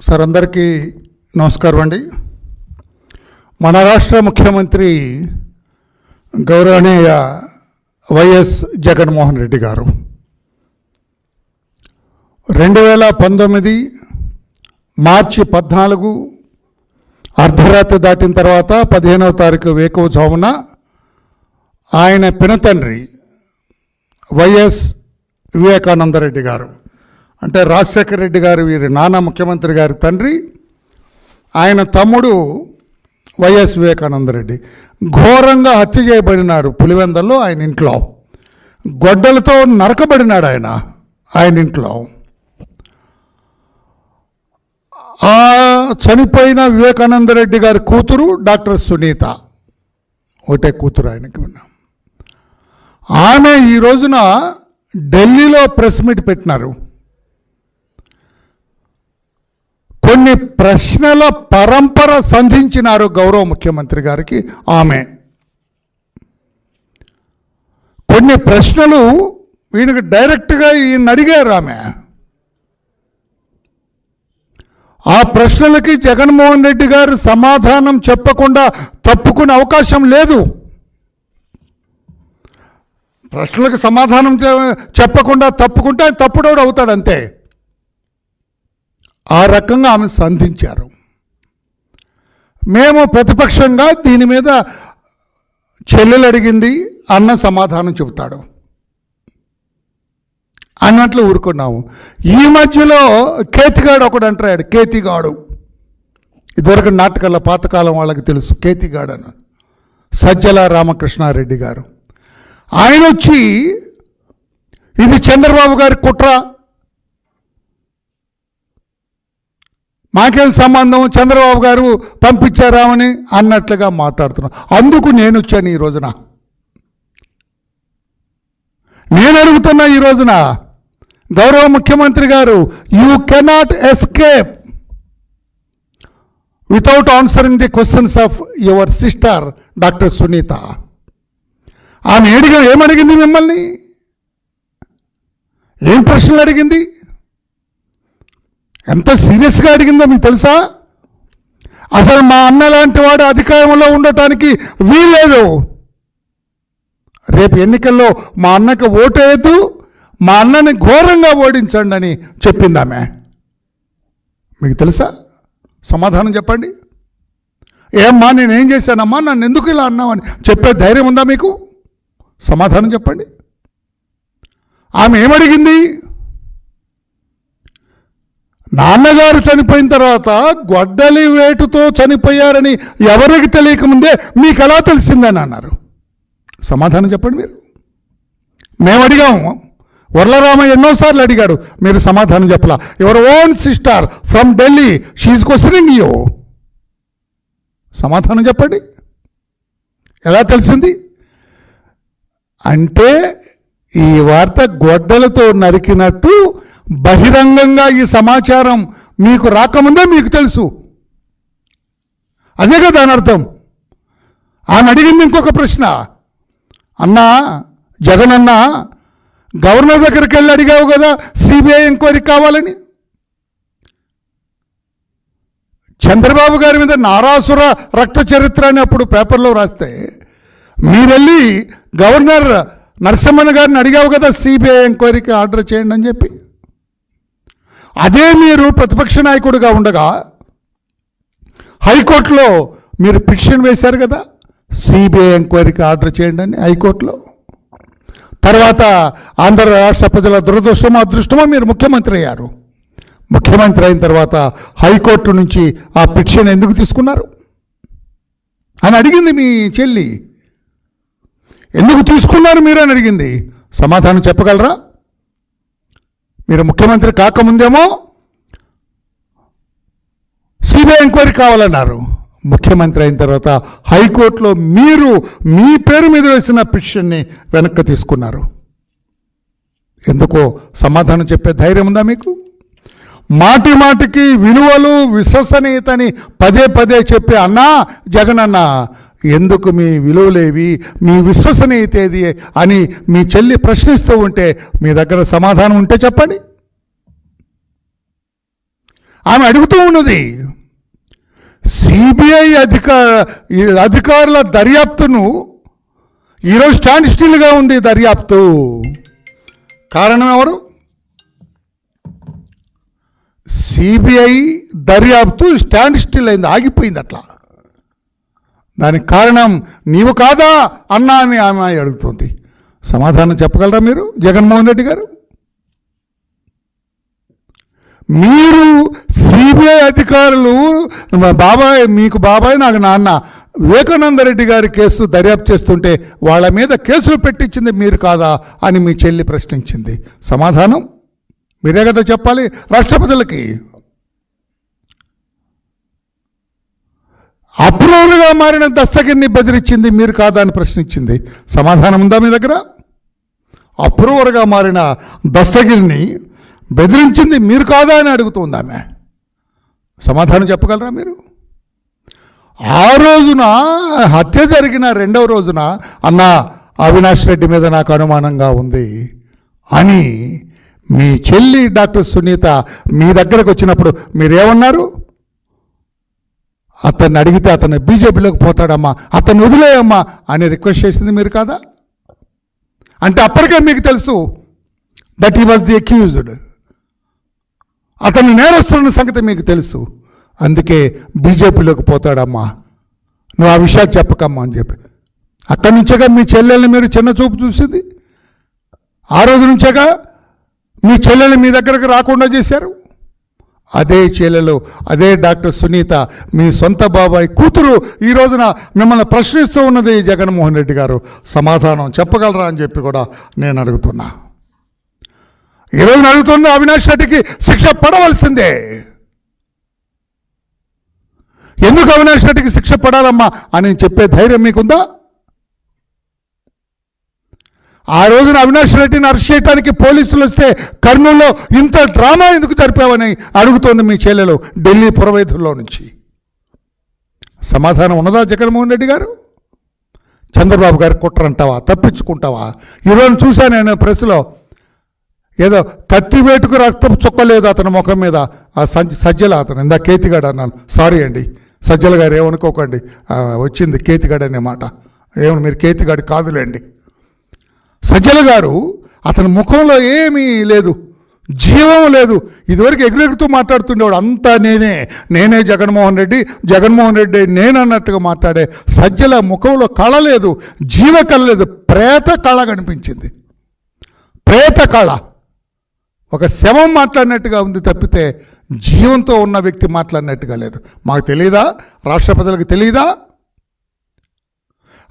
Sir అందరికీ నమస్కారం అండి. మన రాష్ట్ర ముఖ్యమంత్రి గౌరవనీయ వైఎస్ జగన్మోహన్ రెడ్డి గారు 2019 మార్చి 14 అర్ధరాత్రి దాటిన తర్వాత 15వ తారీఖు వేకువజామున ఆయన పినతండ్రి వైఎస్ వివేకానందరెడ్డి గారు, అంటే రాజశేఖర రెడ్డి గారు వీరి నాన్న ముఖ్యమంత్రి గారి తండ్రి, ఆయన తమ్ముడు వైఎస్ వివేకానందరెడ్డి ఘోరంగా హత్య చేయబడినాడు. పులివెందల్లో ఆయన ఇంట్లో గొడ్డలతో నరకబడినాడు ఆయన ఇంట్లో. ఆ చనిపోయిన వివేకానందరెడ్డి గారి కూతురు డాక్టర్ సునీత, ఒకటే కూతురు ఆయనకి ఉన్నాం. ఆమె ఈ రోజున ఢిల్లీలో ప్రెస్ మీట్ పెట్టినారు. కొన్ని ప్రశ్నల పరంపర సంధించినారు గౌరవ ముఖ్యమంత్రి గారికి. ఆమె కొన్ని ప్రశ్నలు ఈయనకు డైరెక్ట్గా ఈయన అడిగారు. ఆ ప్రశ్నలకి జగన్మోహన్ రెడ్డి గారు సమాధానం చెప్పకుండా తప్పుకునే అవకాశం లేదు. ప్రశ్నలకు సమాధానం చెప్పకుండా తప్పుకుంటే ఆయన తప్పుడోడు అవుతాడు అంతే. ఆ రకంగా ఆమె సంధించారు. మేము ప్రతిపక్షంగా దీని మీద చెల్లెలు అడిగింది, అన్న సమాధానం చెబుతాడు అన్నట్లు ఊరుకున్నాము. ఈ మధ్యలో కేతిగాడు ఒకడు అంటాడు. కేతిగాడు ఇదివరకు నాటకాల పాతకాలం వాళ్ళకి తెలుసు. కేతిగాడు అని సజ్జల రామకృష్ణారెడ్డి గారు, ఆయన వచ్చి ఇది చంద్రబాబు గారి కుట్ర, మాకేం సంబంధం, చంద్రబాబు గారు పంపించారామని అన్నట్లుగా మాట్లాడుతున్నాం. అందుకు నేను వచ్చాను ఈ రోజున. నేను అడుగుతున్నా ఈ రోజున, గౌరవ ముఖ్యమంత్రి గారు, you cannot escape without answering the questions of your sister doctor Sunitha. ఆమె ఏమడిగింది మిమ్మల్ని? ఏం ప్రశ్నలు అడిగింది? ఎంత సీరియస్గా అడిగిందో మీకు తెలుసా? అసలు మా అన్న లాంటి వాడు అధికారంలో ఉండటానికి వీల్లేదు. రేపు ఎన్నికల్లో మా అన్నకి ఓటు వేయద్దు, మా అన్నని ఘోరంగా ఓడించండి అని చెప్పింది ఆమె. మీకు తెలుసా? సమాధానం చెప్పండి. ఏమ్మా నేనేం చేశానమ్మా, నన్ను ఎందుకు ఇలా అన్నామని చెప్పే ధైర్యం ఉందా మీకు? సమాధానం చెప్పండి. ఆమె ఏమడిగింది? నాన్నగారు చనిపోయిన తర్వాత గొడ్డలి వేటుతో చనిపోయారని ఎవరికి తెలియకముందే మీకు ఎలా తెలిసిందని అన్నారు. సమాధానం చెప్పండి మీరు. మేము అడిగాము, వర్లరామయ్య ఎన్నోసార్లు అడిగాడు, మీరు సమాధానం చెప్పలా. Your own sister from Delhi, she's questioning you. సమాధానం చెప్పండి. ఎలా తెలిసింది? అంటే ఈ వార్త గొడ్డలతో నరికినట్టు బహిరంగంగా ఈ సమాచారం మీకు రాకముందే మీకు తెలుసు. అదే కదా దాని అర్థం. ఆమె అడిగింది ఇంకొక ప్రశ్న. అన్నా జగన్ అన్న, గవర్నర్ దగ్గరికి వెళ్ళి అడిగావు కదా సిబిఐ ఎంక్వైరీ కావాలని. చంద్రబాబు గారి మీద నారాసుర రక్త చరిత్ర అని అప్పుడు పేపర్లో రాస్తే మీరెళ్ళి గవర్నర్ నరసింహన్ గారిని అడిగావు కదా సిబిఐ ఎంక్వైరీకి ఆర్డర్ చేయండి అని చెప్పి. అదే మీరు ప్రతిపక్ష నాయకుడిగా ఉండగా హైకోర్టులో మీరు పిటిషన్ వేశారు కదా సిబిఐ ఎంక్వైరీకి ఆర్డర్ చేయండి అని హైకోర్టులో. తర్వాత ఆంధ్ర రాష్ట్ర ప్రజల దురదృష్టమో అదృష్టమో మీరు ముఖ్యమంత్రి అయ్యారు. ముఖ్యమంత్రి అయిన తర్వాత హైకోర్టు నుంచి ఆ పిటిషన్ ఎందుకు తీసుకున్నారు అని అడిగింది మీ చెల్లి. ఎందుకు తీసుకున్నారు మీరు అని అడిగింది. సమాధానం చెప్పగలరా? మీరు ముఖ్యమంత్రి కాకముందేమో సిబిఐ ఎంక్వైరీ కావాలన్నారు. ముఖ్యమంత్రి అయిన తర్వాత హైకోర్టులో మీరు మీ పేరు మీద వేసిన పిటిషన్ని వెనక్కి తీసుకున్నారు. ఎందుకో సమాధానం చెప్పే ధైర్యం ఉందా మీకు? మాటి మాటికి విలువలు విశ్వసనీయతని పదే పదే చెప్పి, అన్నా జగన్ అన్న ఎందుకు మీ విలువలేవి, మీ విశ్వసనీయత ఏది అని మీ చెల్లి ప్రశ్నిస్తూ ఉంటే మీ దగ్గర సమాధానం ఉంటే చెప్పండి. ఆమె అడుగుతూ ఉన్నది. సిబిఐ అధికారుల దర్యాప్తును ఈరోజు స్టాండ్ స్టిల్గా ఉంది దర్యాప్తు. కారణం ఎవరు? సిబిఐ దర్యాప్తు స్టాండ్ స్టిల్ అయింది, ఆగిపోయింది అట్లా. దానికి కారణం నీవు కాదా అన్నా అని ఆమె అడుగుతుంది. సమాధానం చెప్పగలరా మీరు జగన్మోహన్ రెడ్డి గారు? మీరు సిబిఐ అధికారులు బాబాయ్, మీకు బాబాయ్ నాకు నాన్న వివేకానంద రెడ్డి గారి కేసు దర్యాప్తు చేస్తుంటే వాళ్ళ మీద కేసులు పెట్టించింది మీరు కాదా అని మీ చెల్లి ప్రశ్నించింది. సమాధానం మీరే కదా చెప్పాలి రాష్ట్రపతులకి. అప్రూవర్గా మారిన దస్తగిరిని బెదిరించింది మీరు కాదా అని ప్రశ్నించింది. సమాధానం ఉందా మీ దగ్గర? అప్రూవర్గా మారిన దస్తగిరిని బెదిరించింది మీరు కాదా అని అడుగుతుంది ఆమె. సమాధానం చెప్పగలరా మీరు? ఆ రోజున హత్య జరిగిన రెండవ రోజున అన్నా అవినాష్ రెడ్డి మీద నాకు అనుమానంగా ఉంది అని మీ చెల్లి డాక్టర్ సునీత మీ దగ్గరకు వచ్చినప్పుడు మీరేమన్నారు? అతన్ని అడిగితే అతను బీజేపీలోకి పోతాడమ్మా, అతను వదిలేయమ్మా అని రిక్వెస్ట్ చేసింది మీరు కాదా? అంటే అప్పటికే మీకు తెలుసు that he was the accused, అతను నేరస్తున్న సంగతి మీకు తెలుసు. అందుకే బీజేపీలోకి పోతాడమ్మా, నువ్వు ఆ విషయాలు చెప్పకమ్మా అని చెప్పి అక్కడి నుంచేగా మీ చెల్లెల్ని మీరు చిన్న చూపు చూసింది. ఆ రోజు నుంచేగా మీ చెల్లెల్ని మీ దగ్గరకు రాకుండా చేశారు. అదే చెల్లెలు, అదే డాక్టర్ సునీత, మీ సొంత బాబాయ్ కూతురు ఈ రోజున మిమ్మల్ని ప్రశ్నిస్తూ ఉన్నది. జగన్మోహన్ రెడ్డి గారు సమాధానం చెప్పగలరా అని చెప్పి కూడా నేను అడుగుతున్నా. ఈ రోజున అడుగుతున్న అవినాష్ రెడ్డికి శిక్ష పడవలసిందే. ఎందుకు అవినాష్ రెడ్డికి శిక్ష పడాలమ్మా అని చెప్పే ధైర్యం మీకుందా? ఆ రోజున అవినాష్ రెడ్డిని అరెస్ట్ చేయడానికి పోలీసులు వస్తే కర్నూలులో ఇంత డ్రామా ఎందుకు జరిపావని అడుగుతోంది మీ చెల్లెలు ఢిల్లీ పురవైదుల్లో నుంచి. సమాధానం ఉన్నదా జగన్మోహన్ రెడ్డి గారు? చంద్రబాబు గారు కుట్రంటావా, తప్పించుకుంటావా? ఈరోజు చూశాను నేను ప్రెస్లో, ఏదో కత్తివేటుకు రక్తం చుక్కలేదు అతని ముఖం మీద. ఆ సజ్జల అతను ఇందా కేతిగాడు అన్నాను, సారీ అండి సజ్జల గారు ఏమనుకోకండి, వచ్చింది కేతిగాడు అనే మాట. ఏమన్నా మీరు కేతిగాడు కాదులేండి. సజ్జల గారు అతని ముఖంలో ఏమీ లేదు, జీవం లేదు. ఇదివరకు ఎగురెగుతూ మాట్లాడుతుండేవాడు, అంతా నేనే జగన్మోహన్ రెడ్డి నేనన్నట్టుగా మాట్లాడే సజ్జల ముఖంలో కళ లేదు, జీవ కళ లేదు, ప్రేత కళ కనిపించింది. ప్రేత కళ, ఒక శవం మాట్లాడినట్టుగా ఉంది తప్పితే జీవంతో ఉన్న వ్యక్తి మాట్లాడినట్టుగా లేదు. మాకు తెలియదా? రాష్ట్ర ప్రజలకు తెలియదా?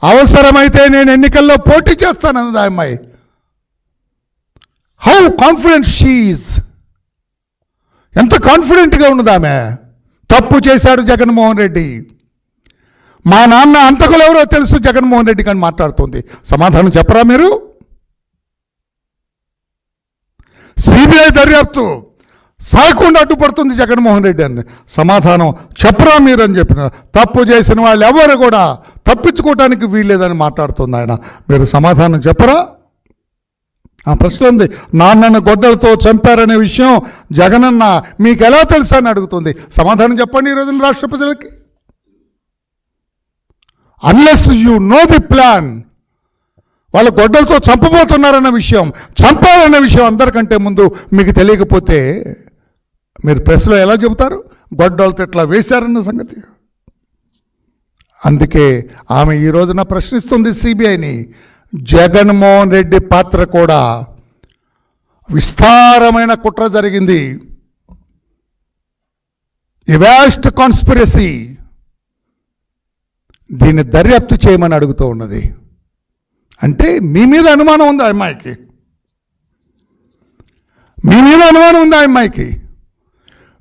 అవసరమైతే నేను ఎన్నికల్లో పోటీ చేస్తానన్నది ఆ అమ్మాయి. హౌ కాన్ఫిడెంట్ షీ ఈజ్, ఎంత కాన్ఫిడెంట్గా ఉన్నది ఆమె. తప్పు చేశాడు జగన్మోహన్ రెడ్డి, మా నాన్న అంతకులు ఎవరో తెలుసు జగన్మోహన్ రెడ్డి కానీ మాట్లాడుతుంది. సమాధానం చెప్పరా మీరు? సిబిఐ దర్యాప్తు సాయకుండా అడ్డుపడుతుంది జగన్మోహన్ రెడ్డి అని సమాధానం చెప్పరా మీరు అని చెప్పిన. తప్పు చేసిన వాళ్ళు ఎవరు కూడా తప్పించుకోవటానికి వీల్లేదని మాట్లాడుతుంది ఆయన. మీరు సమాధానం చెప్పరా? ఆ ప్రశ్న ఉంది. నాన్నను గొడ్డలతో చంపారనే విషయం జగనన్న మీకు ఎలా తెలుసా అని అడుగుతుంది. సమాధానం చెప్పండి ఈ రోజున రాష్ట్ర ప్రజలకి. Unless you know the plan, వాళ్ళు గొడ్డలతో చంపబోతున్నారన్న విషయం, చంపాలన్న విషయం అందరికంటే ముందు మీకు తెలియకపోతే మీరు ప్రెస్లో ఎలా చెబుతారు గొడ్డలతో ఇట్లా వేశారన్న సంగతి? అందుకే ఆమె ఈ రోజున ప్రశ్నిస్తుంది సిబిఐని. జగన్మోహన్ రెడ్డి పాత్ర కూడా విస్తారమైన కుట్ర జరిగింది, ఎ వాస్ట్ కాన్స్పిరసీ. దీన్ని దర్యాప్తు చేయమని అడుగుతూ ఉన్నది. అంటే మీ మీద అనుమానం ఉంది ఆ అమ్మాయికి, మీ మీద అనుమానం ఉంది ఆ అమ్మాయికి.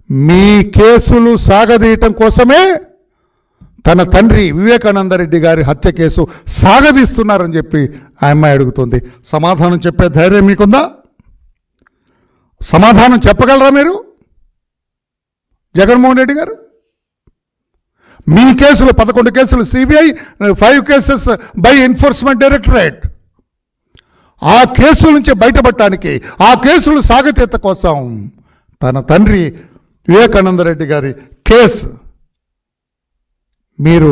మీ కేసులు సాగదీయటం కోసమే తన తండ్రి వివేకానంద రెడ్డి గారి హత్య కేసు సాగదీస్తున్నారని చెప్పి ఆ అమ్మాయి అడుగుతుంది. సమాధానం చెప్పే ధైర్యం మీకుందా? సమాధానం చెప్పగలరా మీరు జగన్మోహన్ రెడ్డి గారు? మీ కేసులు 11 కేసులు CBI, 5 cases by enforcement directorate. ఆ కేసుల నుంచి బయటపడటానికి, ఆ కేసులు సాగతీత కోసం తన తండ్రి వివేకానంద రెడ్డి గారి కేసు మీరు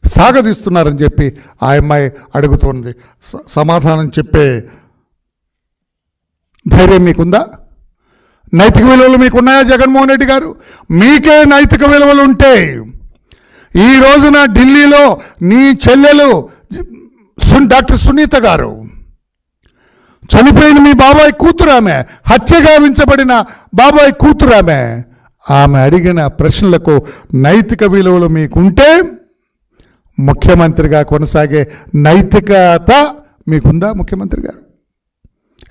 సాగదీస్తున్నారని చెప్పి ఆ అమ్మాయి అడుగుతోంది. సమాధానం చెప్పే ధైర్యం మీకుందా? నైతిక విలువలు మీకున్నాయా జగన్మోహన్ రెడ్డి గారు? మీకే నైతిక విలువలు ఉంటే ఈ రోజున ఢిల్లీలో నీ చెల్లెలు డాక్టర్ సునీత గారు చనిపోయిన మీ బాబాయ్ కూతురామె, హత్య గావించబడిన బాబాయ్ కూతురామె, ఆమె అడిగిన ప్రశ్నలకు నైతిక విలువలు మీకుంటే ముఖ్యమంత్రిగా కొనసాగే నైతికత మీకుందా ముఖ్యమంత్రి గారు?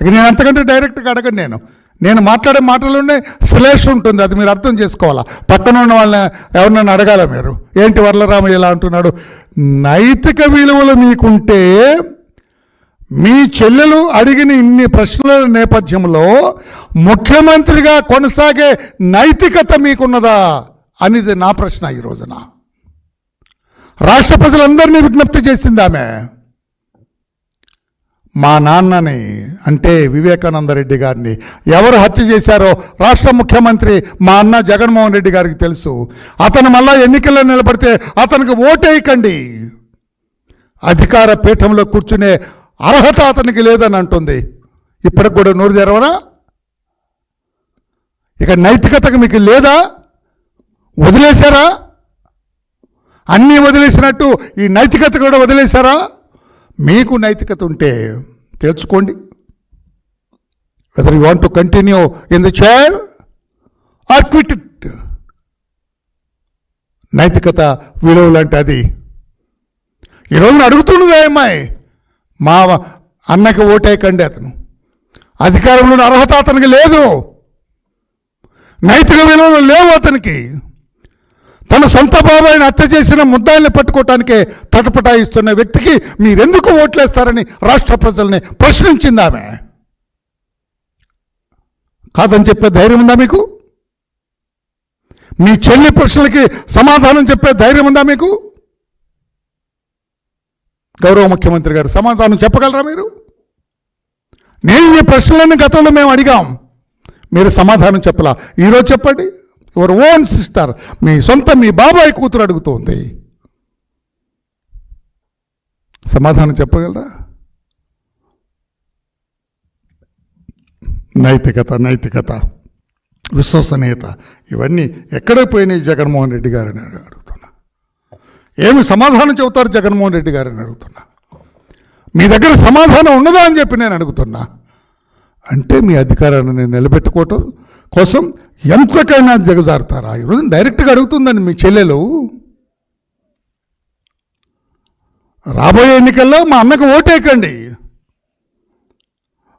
ఇక నేను అంతకంటే డైరెక్ట్గా అడగను. నేను మాట్లాడే మాటలోనే శ్లేష ఉంటుంది, అది మీరు అర్థం చేసుకోవాలా. పక్కన ఉన్న వాళ్ళని ఎవరినైనా అడగాల మీరు, ఏంటి వరలరామయ్య ఇలా అంటున్నాడు. నైతిక విలువలు మీకుంటే మీ చెల్లెలు అడిగిన ఇన్ని ప్రశ్నల నేపథ్యంలో ముఖ్యమంత్రిగా కొనసాగే నైతికత మీకున్నదా అనేది నా ప్రశ్న. ఈ రోజున రాష్ట్ర ప్రజలందరినీ విజ్ఞప్తి చేసింది ఆమె. మా నాన్నని అంటే వివేకానంద రెడ్డి గారిని ఎవరు హత్య చేశారో రాష్ట్ర ముఖ్యమంత్రి మా అన్న జగన్మోహన్ రెడ్డి గారికి తెలుసు. అతను మళ్ళా ఎన్నికల్లో నిలబడితే అతనికి ఓటేయకండి, అధికార పీఠంలో కూర్చునే అర్హత అతనికి లేదని అంటుంది. ఇప్పటికి కూడా నోరు తెరవరా? ఇక నైతికతకు మీకు లేదా? వదిలేశారా? అన్నీ వదిలేసినట్టు ఈ నైతికత కూడా వదిలేశారా? మీకు నైతికత ఉంటే తెలుసుకోండి. Whether you want to continue in the chair or quit it. నైతికత విలువలు అంటే అది. ఈరోజు అడుగుతున్నదే అమ్మాయి, మా అన్నకి ఓటేయకండి, అతను అధికారంలో అర్హత అతనికి లేదు, నైతిక విలువలు లేవు అతనికి. తన సొంత బాబాయిని హత్య చేసిన ముద్దాయిల్ని పట్టుకోవటానికే తటపటాయిస్తున్న వ్యక్తికి మీరెందుకు ఓట్లేస్తారని రాష్ట్ర ప్రజల్ని ప్రశ్నించింది ఆమె. కాదని చెప్పే ధైర్యం ఉందా మీకు? మీ చెల్లి ప్రశ్నలకి సమాధానం చెప్పే ధైర్యం ఉందా మీకు? గౌరవ ముఖ్యమంత్రి గారు సమాధానం చెప్పగలరా మీరు? నేను ఈ ప్రశ్నలన్నీ గతంలో మేము అడిగాం, మీరు సమాధానం చెప్పలా. ఈరోజు చెప్పండి. యువర్ ఓన్ సిస్టర్, మీ బాబాయ్ కూతురు అడుగుతోంది, సమాధానం చెప్పగలరా? నైతికత, విశ్వసనీయత ఇవన్నీ ఎక్కడికి పోయినాయి జగన్మోహన్ రెడ్డి గారని అడుగుతున్నా. ఏమి సమాధానం చెబుతారు జగన్మోహన్ రెడ్డి గారని అడుగుతున్నా. మీ దగ్గర సమాధానం ఉన్నదా అని చెప్పి నేను అడుగుతున్నా. అంటే మీ అధికారాన్ని నిలబెట్టుకోవటం కోసం ఎంతకైనా దిగజారుతారా? ఈరోజు డైరెక్ట్గా అడుగుతుందండి మీ చెల్లెలు. రాబోయే ఎన్నికల్లో మా అన్నకు ఓటేయకండి,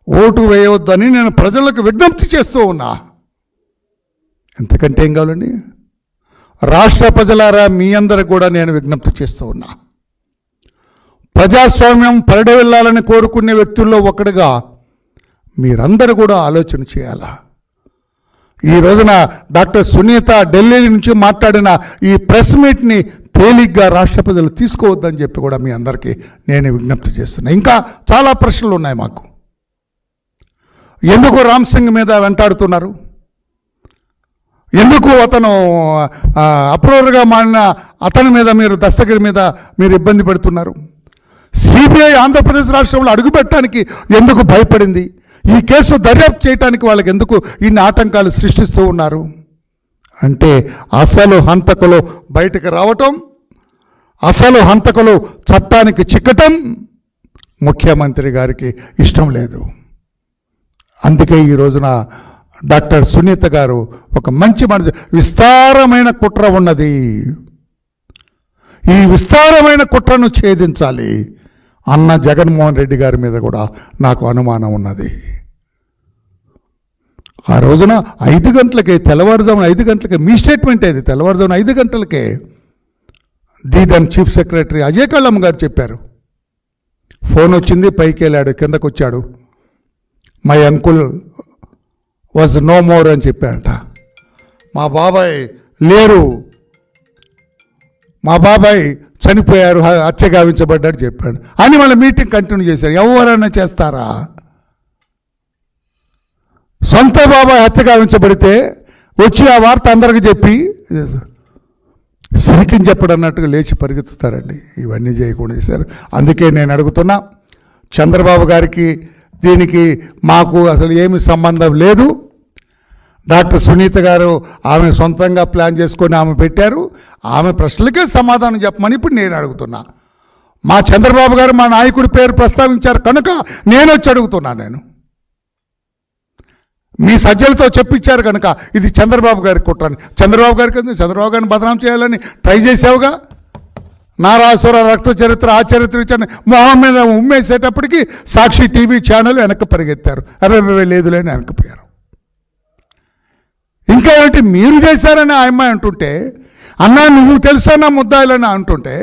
ఓటు వేయవద్దని నేను ప్రజలకు విజ్ఞప్తి చేస్తూ ఉన్నా. ఎంతకంటే ఏం కావాలండి? రాష్ట్ర ప్రజలారా, మీ అందరికి కూడా నేను విజ్ఞప్తి చేస్తూ ఉన్నా. ప్రజాస్వామ్యం పరిడి వెళ్ళాలని కోరుకునే వ్యక్తుల్లో ఒకటిగా మీరందరూ కూడా ఆలోచన చేయాలా. ఈ రోజున డాక్టర్ సునీత ఢిల్లీ నుంచి మాట్లాడిన ఈ ప్రెస్ మీట్ని తేలిగ్గా రాష్ట్ర ప్రజలు తీసుకోవద్దని చెప్పి కూడా మీ అందరికీ నేను విజ్ఞప్తి చేస్తున్నా. ఇంకా చాలా ప్రశ్నలు ఉన్నాయి మాకు. ఎందుకు రామ్ సింగ్ మీద వెంటాడుతున్నారు? ఎందుకు అతను అప్రూవర్గా మారిన అతని మీద మీరు దస్తగిరి మీద మీరు ఇబ్బంది పెడుతున్నారు? సిబిఐ ఆంధ్రప్రదేశ్ రాష్ట్రంలో అడుగుపెట్టడానికి ఎందుకు భయపడింది? ఈ కేసు దర్యాప్తు చేయడానికి వాళ్ళకి ఎందుకు ఇన్ని ఆటంకాలు సృష్టిస్తూ ఉన్నారు? అంటే అసలు హంతకులు బయటకు రావటం, అసలు హంతకులు చట్టానికి చిక్కటం ముఖ్యమంత్రి గారికి ఇష్టం లేదు. అందుకే ఈ రోజున డాక్టర్ సునీత గారు ఒక మంచి విస్తారమైన కుట్ర ఉన్నది, ఈ విస్తారమైన కుట్రను ఛేదించాలి అన్న జగన్మోహన్ రెడ్డి గారి మీద కూడా నాకు అనుమానం ఉన్నది. ఆ రోజున 5 గంటలకే, తెల్లవారుజామున 5 గంటలకే, మీ స్టేట్మెంట్ ఏది, తెల్లవారుజామున 5 గంటలకే the then chief secretary Ajay Kallam గారు చెప్పారు. ఫోన్ వచ్చింది, పైకి వెళ్ళాడు, కిందకు వచ్చాడు, my uncle was no more అని చెప్పాడంట. మా బాబాయ్ లేరు, మా బాబాయ్ చనిపోయారు, హత్య గావించబడ్డాడు చెప్పాడు అని వాళ్ళ మీటింగ్ కంటిన్యూ చేశారు. ఎవరైనా చేస్తారా? సొంత బాబాయ్ హత్య గావించబడితే వచ్చి ఆ వార్త అందరికి చెప్పి సిరికిని చెప్పడం అన్నట్టుగా లేచి పరిగెత్తుతారండి. ఇవన్నీ చేయకుండా చేశారు. అందుకే నేను అడుగుతున్నా, చంద్రబాబు గారికి దీనికి మాకు అసలు ఏమి సంబంధం లేదు. డాక్టర్ సునీత గారు ఆమె సొంతంగా ప్లాన్ చేసుకొని ఆమె పెట్టారు. ఆమె ప్రశ్నలకే సమాధానం చెప్పమని ఇప్పుడు నేను అడుగుతున్నా. మా చంద్రబాబు గారు మా నాయకుడి పేరు ప్రస్తావించారు కనుక నేను వచ్చి అడుగుతున్నా. నేను మీ సజ్జలతో చెప్పించారు కనుక ఇది చంద్రబాబు గారికి కుట్రని. చంద్రబాబు గారిని బదనాం చేయాలని ట్రై చేసావుగా. నారాసుర రక్త చరిత్ర ఆ చరిత్ర ఇచ్చాను మొహం మీద ఉమ్మేసేటప్పటికి సాక్షి టీవీ ఛానల్ వెనక్కి పరిగెత్తారు. అబ్బాయి లేదులేని వెనక్కిపోయారు. ఇంకా ఏంటి మీరు చేశారని ఆ అమ్మాయి అంటుంటే, అన్నా నువ్వు తెలుసా ముద్దాయిలని అంటుంటే,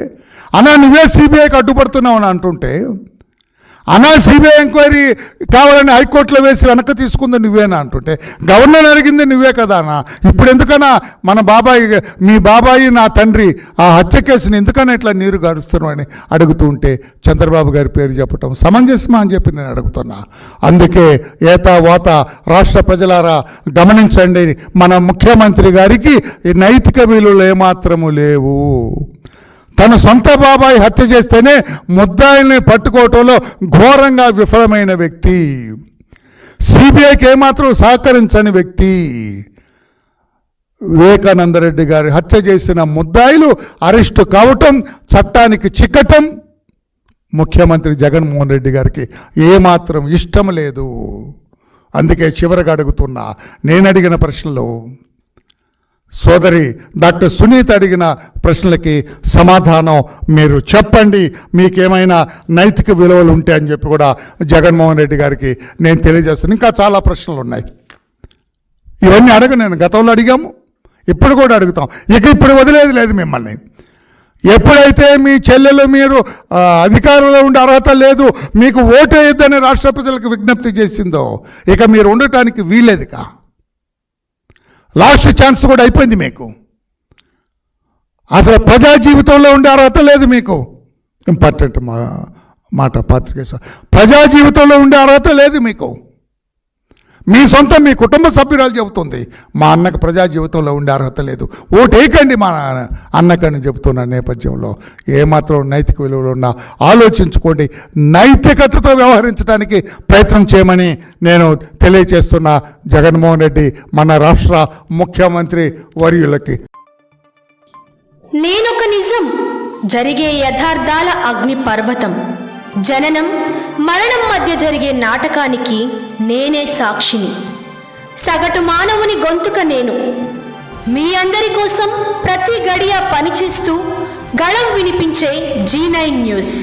అన్నా నువ్వే సిబిఐకి అడ్డుపడుతున్నావు అని అంటుంటే, అన్నా సిబిఐ ఎంక్వైరీ కావాలని హైకోర్టులో వేసి వెనక్కి తీసుకుంది నువ్వేనా అంటుంటే, గవర్నర్ అడిగింది నువ్వే కదా అన్న. ఇప్పుడు ఎందుకన్నా మన బాబాయి, మీ బాబాయి నా తండ్రి ఆ హత్య కేసుని ఎందుకన్నా ఇట్లా నీరు గారుస్తున్నావు అని అడుగుతూ ఉంటే చంద్రబాబు గారి పేరు చెప్పటం సమంజసమా అని చెప్పి నేను అడుగుతున్నా. అందుకే ఏతావాత రాష్ట్ర ప్రజలారా గమనించండి, మన ముఖ్యమంత్రి గారికి నైతిక విలువలు ఏమాత్రము లేవు. తన సొంత బాబాయి హత్య చేస్తేనే ముద్దాయిల్ని పట్టుకోవటంలో ఘోరంగా విఫలమైన వ్యక్తి, సిబిఐకి ఏమాత్రం సహకరించని వ్యక్తి. వివేకానందరెడ్డి గారి హత్య చేసిన ముద్దాయిలు అరెస్టు కావటం, చట్టానికి చిక్కటం ముఖ్యమంత్రి జగన్మోహన్ రెడ్డి గారికి ఏమాత్రం ఇష్టం లేదు. అందుకే చివరగా అడుగుతున్నా, నేను అడిగిన ప్రశ్నలో సోదరి డాక్టర్ సునీత అడిగిన ప్రశ్నలకి సమాధానం మీరు చెప్పండి. మీకేమైనా నైతిక విలువలు ఉంటే అని చెప్పి కూడా జగన్మోహన్ రెడ్డి గారికి నేను తెలియజేస్తాను. ఇంకా చాలా ప్రశ్నలు ఉన్నాయి. ఇవన్నీ నేను గతంలో అడిగాము, ఇప్పుడు కూడా అడుగుతాం. ఇప్పుడు వదిలేదు లేదు మిమ్మల్ని. ఎప్పుడైతే మీ చెల్లెలు మీరు అధికారంలో ఉండే అర్హత లేదు, మీకు ఓటు వేయొద్దని రాష్ట్ర ప్రజలకు విజ్ఞప్తి చేసిందో, ఇక మీరు ఉండటానికి వీలేదుగా. లాస్ట్ ఛాన్స్ కూడా అయిపోయింది మీకు. అసలు ప్రజా జీవితంలో ఉండే అర్హత లేదు మీకు. ఇంపార్టెంట్ మాట పాత్రికేయ, ప్రజా జీవితంలో ఉండే అర్హత లేదు మీకు. మీ మీ కుటుంబ సభ్యురాలు చెబుతుంది మా అన్నకు ప్రజా జీవితంలో ఉండే అర్హత లేదు, ఓటేయకండి మా అన్నకని చెబుతున్న నేపథ్యంలో ఏమాత్రం నైతిక విలువలు ఉన్నా ఆలోచించుకోండి. నైతికతతో వ్యవహరించడానికి ప్రయత్నం చేయమని నేను తెలియచేస్తున్న జగన్మోహన్ రెడ్డి మన రాష్ట్ర ముఖ్యమంత్రి వర్యులకి. నేనొక నిజం, జరిగే యథార్థాల అగ్ని పర్వతం, జననం మరణం మధ్య జరిగే నాటకానికి నేనే సాక్షిని. సగటు మానవుని గొంతుక నేను. మీ అందరి కోసం ప్రతి గడియ పనిచేస్తూ గళం వినిపించే G9 న్యూస్.